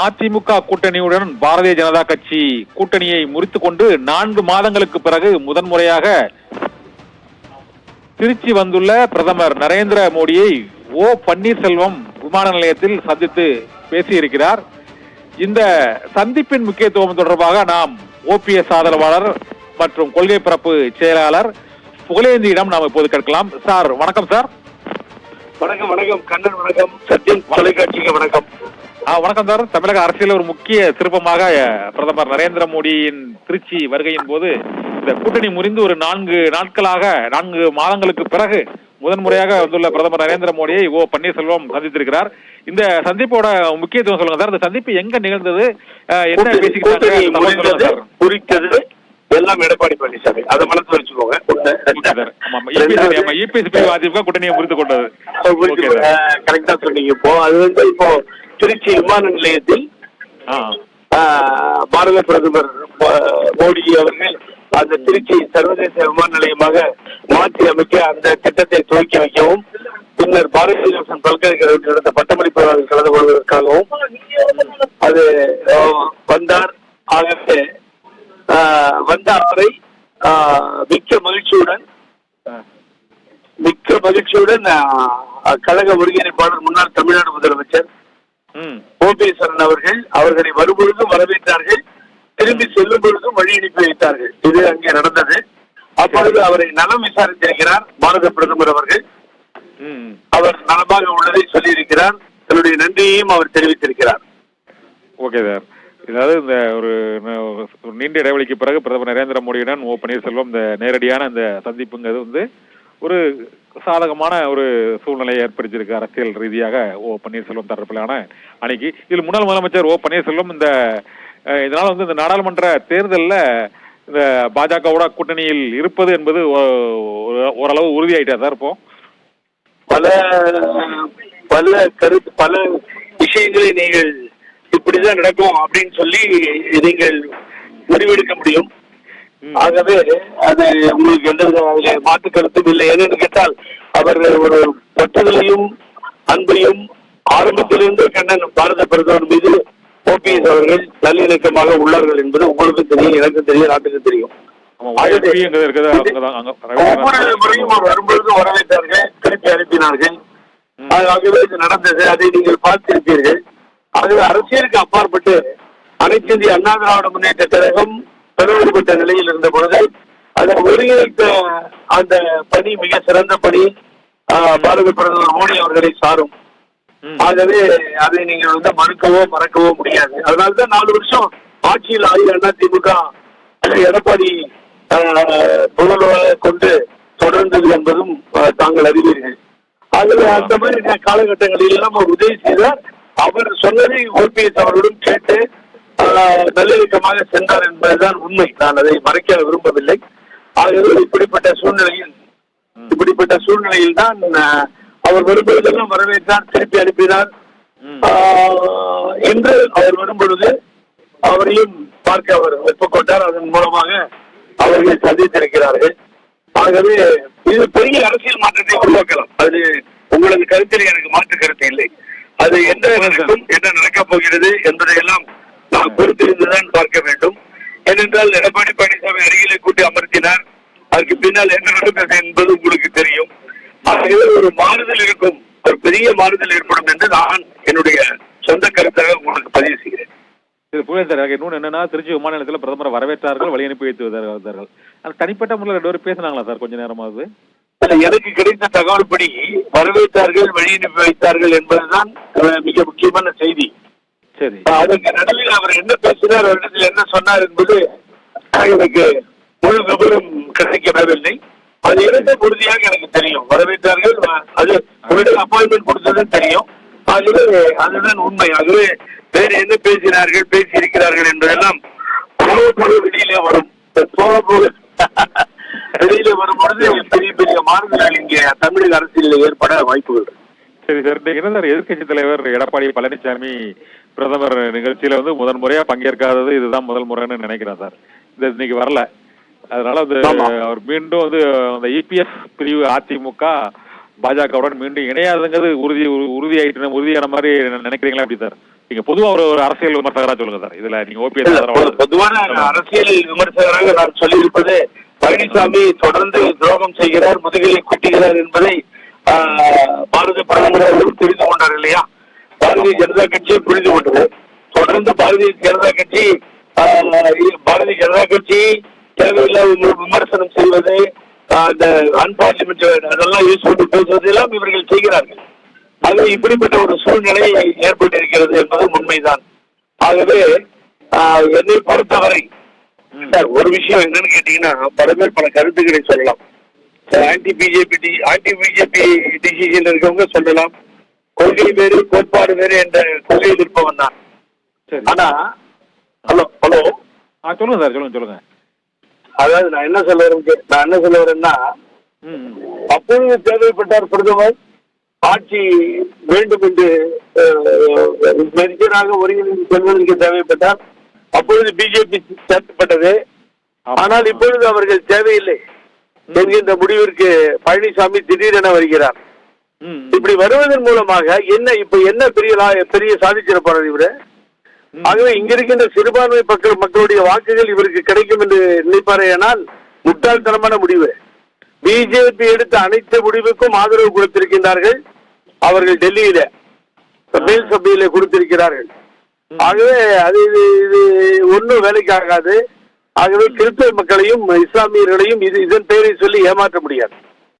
அதிமுக கூட்டணியுடன் பாரதிய ஜனதா கட்சி கூட்டணியை முறித்துக் கொண்டு 4 மாதங்களுக்கு பிறகு முதன்முறையாக திருச்சி வந்துள்ள பிரதமர் நரேந்திர மோடியை ஓ பன்னீர்செல்வம் விமான நிலையத்தில் சந்தித்து பேசியிருக்கிறார். இந்த சந்திப்பின் முக்கியத்துவம் தொடர்பாக நாம் ஓபிஎஸ் ஆதரவாளர் மற்றும் கொள்கை பரப்பு செயலாளர் புகழேந்தியிடம் நாம் இப்போது கேட்கலாம். சார் வணக்கம். சார் வணக்கம். வணக்கம் கண்ணன். வணக்கம் சத்யம் தொலைக்காட்சிக்கு வணக்கம். வணக்கம் சார். தமிழக அரசியல் ஒரு முக்கிய திருப்பமாக பிரதமர் நரேந்திர மோடியின் திருச்சி வருகையின் போது இந்த கூட்டணி முறிந்து ஒரு 4 மாதங்களுக்கு பிறகு முதன்முறையாக வந்துள்ள பிரதமர் நரேந்திர மோடியை ஓ பன்னீர்செல்வம் சந்தித்திருக்கிறார். இந்த சந்திப்போட முக்கியத்துவம் சொல்லுங்க சார். இந்த சந்திப்பு எங்க நிகழ்ந்தது, என்ன பேசிக்கிட்டாங்க? குறித்தது எல்லாம் எடப்பாடி பழனிசாமி, அதை மனசு வச்சுக்கோங்க. அதிமுக கூட்டணியை முறித்து கொண்டது கரெக்டா சொன்னீங்க. இப்போ அது இப்போ திருச்சி விமான நிலையத்தில் பாரத பிரதமர் மோடி அவர்கள் அந்த திருச்சி சர்வதேச விமான நிலையமாக மாற்றி அமைக்க அந்த திட்டத்தை துவக்கி வைக்கவும், பின்னர் பாரதிய ஜனதா பல்கலைக்கழகத்தில் நடந்த பட்டமளிப்பு கலந்து கொள்வதற்காகவும் அது வந்தார். ஆகவே வந்த அவரை மிக்க மகிழ்ச்சியுடன் கழக ஒருங்கிணைப்பாளர் முன்னாள் தமிழ்நாடு முதலமைச்சர் ஓபிஎஸ் அவர்களை வரும்பொழுதும் வரவேற்றார்கள், திரும்பி செல்லும் பொழுதும் வழி அனுப்பி வைத்தார்கள். இது அங்கே நடந்தது. அப்பொழுது அவரை நலம் விசாரித்திருக்கிறார் பாரத பிரதமர் அவர்கள். அவர் நலமாக உள்ளதை சொல்லியிருக்கிறார். தன்னுடைய நன்றியையும் அவர் தெரிவித்திருக்கிறார். Okay sir. அதாவது இந்த ஒரு நீண்ட இடைவெளிக்கு பிறகு பிரதமர் நரேந்திர மோடியுடன் ஓ பன்னீர்செல்வம் இந்த நேரடியான இந்த சந்திப்புங்கிறது வந்து ஒரு சாதகமான ஒரு சூழ்நிலையை ஏற்படுத்தியிருக்கு அரசியல் ரீதியாக ஓ பன்னீர்செல்வம் தரப்பிலான அன்னைக்கு. இதில் முன்னாள் முதலமைச்சர் ஓ பன்னீர்செல்வம் இதனால வந்து இந்த நாடாளுமன்ற தேர்தலில் இந்த பாஜகவோட கூட்டணியில் இருப்பது என்பது ஓரளவு உறுதியாயிட்டா சார். இப்போ பல விஷயங்களை நீங்கள் இப்படிதான் நடக்கும் அப்படின்னு சொல்லி நீங்கள் முடிவெடுக்க முடியும். ஆகவே அது உங்களுக்கு எந்த மாற்று கருத்தும் இல்லை. என்னன்னு கேட்டால் அவர் ஒரு பற்றுதலையும் அன்பையும் ஆரம்பத்திலிருந்து கண்ணன் பாரத பிரதமர் மீது ஓபிஎஸ் அவர்கள் நல்லிணக்கமாக உள்ளார்கள் என்பது உங்களுக்கும் தெரியும், எனக்கும் தெரியும், நாட்டுக்கும் தெரியும். ஒவ்வொரு முறையும் வரும்பொழுது வரவேற்றார்கள், திருப்பி அனுப்பினார்கள். ஆகவே இது நடந்தது, அதை நீங்கள் பார்த்திருப்பீர்கள். ஆகவே அரசியலுக்கு அப்பாற்பட்டு அனைத்து இந்திய அண்ணா திராவிட முன்னேற்ற கழகம் பிளவுபட்ட நிலையில் இருந்த பொழுது அதை ஒருங்கிணைத்த அந்த பணி மிக சிறந்த பணி பாரத பிரதமர் மோடி அவர்களை சாரும். ஆகவே அதை நீங்கள் மறுக்கவோ மறக்கவோ முடியாது. அதனால்தான் 4 வருஷம் ஆட்சியில் அதிமுக எடப்பாடி முதல்வராக கொண்டு தொடர்ந்தது என்பதும் தாங்கள் அறிவீர்கள். ஆகவே அந்த மாதிரி காலகட்டங்களில் எல்லாம் அவர் உதவி செய்தார். அவர் சொன்னதை ஓபிஎஸ் அவர்களுடன் கேட்டு நல்லிணக்கமாக சென்றார் என்பதுதான் உண்மை. நான் அதை மறைக்க விரும்பவில்லை. ஆகவே இப்படிப்பட்ட சூழ்நிலையில் தான் அவர் வரும்பொழுதெல்லாம் வரவேற்றார், திருப்பி அனுப்பினார். என்று அவர் வரும்பொழுது அவரையும் பார்க்க அவர் ஒப்புக்கொண்டார். அதன் மூலமாக அவர்கள் சந்தித்திருக்கிறார்கள். ஆகவே இது பெரிய அரசியல் மாற்றத்தை உருவாக்கலாம். அது உங்களது கருத்தில் எனக்கு மாற்று கருத்து இல்லை. அது என்ன நடக்கப் போகிறது என்பதையெல்லாம் நாம் பொறுத்திருந்துதான் பார்க்க வேண்டும். ஏனென்றால் எடப்பாடி பழனிசாமி அருகிலே கூட்டி அமர்த்தினார். அதற்கு பின்னால் என்ன நடந்தது என்பது உங்களுக்கு தெரியும். ஆகவே ஒரு மாறுதல் இருக்கும், ஒரு பெரிய மாறுதல் ஏற்படும் என்று நான் என்னுடைய சொந்த கருத்தாக உங்களுக்கு பதிவு செய்கிறேன். இது புகழேந்தர் இன்னொன்று என்னன்னா, திருச்சி விமான நிலையத்தில் பிரதமரை வரவேற்றார்கள், வழி அனுப்பி வைத்து வந்தார்கள். தனிப்பட்ட முறையில் 2 பேரும் பேசினாங்களா சார் கொஞ்ச நேரமாவது? எனக்கு கிடைத்த தகவல் படி வரவேற்றார்கள், வழி அனுப்பி வைத்தார்கள் என்பதுதான் மிக முக்கியமான செய்தி. சரி, அதற்கு நடுவில் அவர் என்ன பேசினார், அவரிடத்தில் என்ன சொன்னார் என்பது எனக்கு முழு விவரம் கிடைக்கப்படவில்லை. அது இருந்த உறுதியாக எனக்கு தெரியும். வரவேற்றார்கள், அது உங்களிடம் அப்பாயின்மெண்ட் கொடுத்ததும் தெரியும். ஆகவே அதுதான் உண்மை. ஆகவே வேறு என்ன பேசினார்கள், பேசியிருக்கிறார்கள் என்பதெல்லாம் வெளியிலே வரும். வெளியில வரும்பொழுது பெரிய பெரிய மாறுதல்கள் இங்கே தமிழக அரசியலில் ஏற்பட வாய்ப்புகள். சரி சார், என்ன சார் எதிர்கட்சி தலைவர் எடப்பாடி பழனிசாமி பிரதமர் நிகழ்ச்சியில முதன்முறையா பங்கேற்காதது இதுதான் முதல் முறைன்னு நினைக்கிறேன் சார். இன்னைக்கு வரல. அதனால அவர் மீண்டும் அந்த இபிஎஸ் பிரிவு அதிமுக பாஜகவுடன் மீண்டும் இணையாதுங்கிறது உறுதியான மாதிரி நினைக்கிறீங்களா எப்படி சார்? நீங்க பொதுவா ஒரு அரசியல் விமர்சகரா சொல்லுங்க சார். இதுல நீங்க ஓபிஎஸ் பொதுவான அரசியல் விமர்சகராக நான் சொல்லியிருப்பது, பழனிசாமி தொடர்ந்து துரோகம் செய்கிறார், முதுகிலை குட்டுகிறார் என்பதை பாரதிய பிரதமர் புரிந்து கொண்டார் இல்லையா? பாரதிய ஜனதா கட்சியை புரிந்து கொண்டது. தொடர்ந்து பாரதிய ஜனதா கட்சி தேவையில்லாத விமர்சனம் செய்வது, அந்த அன்பார்லிமெண்ட் அதெல்லாம் யூஸ் பண்ணி பேசுவதெல்லாம் இவர்கள் செய்கிறார்கள். ஆகவே இப்படிப்பட்ட ஒரு சூழ்நிலை ஏற்பட்டிருக்கிறது என்பது உண்மைதான். ஆகவே என்னை பொறுத்தவரை சார் ஒரு விஷயம் என்னன்னு கேட்டீங்கன்னா, பல பேர் பல கருத்துக்களை சொல்லலாம். ஆன்டி பிஜேபி டிசிஷன் இருக்கவங்க சொல்லலாம், கொள்கை வேறு கோட்பாடு வேறு என்ற கொள்கையில் இருப்பவன் தான். ஆனா ஹலோ சொல்லுங்க சார், சொல்லுங்க. அதாவது நான் என்ன சொல்ல வரேன்னா, அப்பொழுது தேவைப்பட்டார் பிரதமர், ஆட்சி வேண்டும் என்று மெரிச்சராக ஒருங்கிணைந்து செல்வதற்கு தேவைப்பட்டார். அப்பொழுது பிஜேபி சேர்க்கப்பட்டது. ஆனால் இப்பொழுது அவர்கள் தேவையில்லை என்கின்ற முடிவிற்கு பழனிசாமி திடீரென வருகிறார். இப்படி வருவதன் மூலமாக என்ன பெரிய சாதிச்சிருப்பார் இவரு. ஆகவே இங்க இருக்கின்ற சிறுபான்மை மக்களுடைய வாக்குகள் இவருக்கு கிடைக்கும் என்று நினைப்பாரேயானால் முட்டாள்தனமான முடிவு. பிஜேபி எடுத்த அனைத்து முடிவுக்கும் ஆதரவு கொடுத்திருக்கின்றார்கள். அவர்கள் டெல்லியில மேல் சபையில கொடுத்திருக்கிறார்கள். ஆகவே இது ஒன்றும் வேலைக்கு ஆகாது. ஆகவே கிறிஸ்தவ மக்களையும் இஸ்லாமியர்களையும் இதன் பெயரை சொல்லி ஏமாற்ற முடியாது.